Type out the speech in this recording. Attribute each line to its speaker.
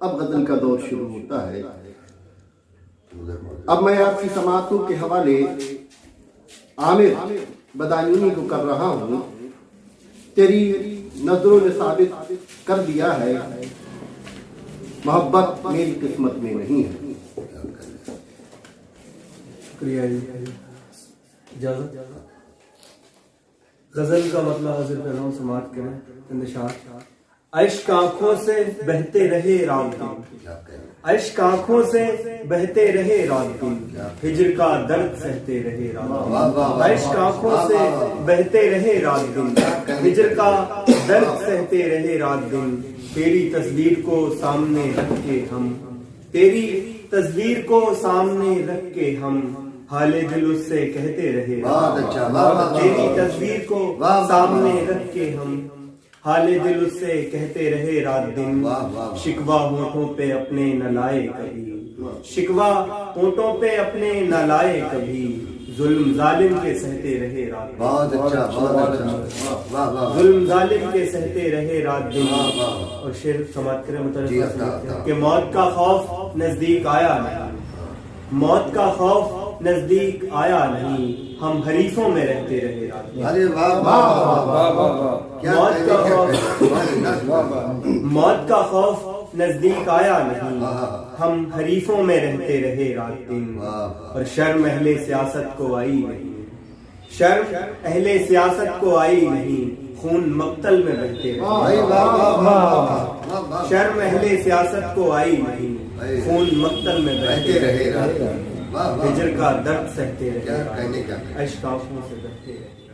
Speaker 1: अब गजल का दौर शुरू होता है। अब मैं आपकी समातों के हवाले आमिर बदायूनी को कर रहा हूँ। तेरी नजरों ने साबित कर दिया है मोहब्बत मेरी किस्मत में नहीं है।
Speaker 2: शुक्रिया जी। गजल का मतलब हाजिर कर रहा हूँ, समाप्त करें। इंतशार। अश्क आंखों से बहते रहे रात दिन, अश्क आंखों से बहते रहे रात दिन, हिज्र का दर्द सहते रहे रात दिन। अश्क आंखों से बहते रहे रात दिन, हिज्र का दर्द सहते रहे रात दिन। तेरी तस्वीर को सामने रख के हम, तेरी तस्वीर को सामने रख के हम, हाले दिल उससे कहते रहे। तेरी तस्वीर को सामने रख के हम, हाले दिल उससे कहते रहे रात दिन। शिकवा होठों पे अपने न लाए कभी, शिकवा होठों पे अपने न लाए कभी, जुल्म जालिम के सहते रहे रात दिन। जुल्म जालिम के सहते रहे रात दिन। और शेर समाप्त करें कि मौत का खौफ नजदीक आया नहीं, मौत का खौफ नजदीक आया नहीं, हम हरीफों में रहते रहे रात दिन। मौत का खौफ नजदीक आया नहीं, हम हरीफों में रहते रहे रात दिन। और शर्म अहले सियासत को आई नहीं, शर्म अहले सियासत को आई नहीं, खून मक्तल में बहते रहे। शर्म अहले सियासत को आई नहीं, खून मक्तल में बहते रहे। हिज्र का दर्द सहते रहे, अश्क आंखों से बहते रहे।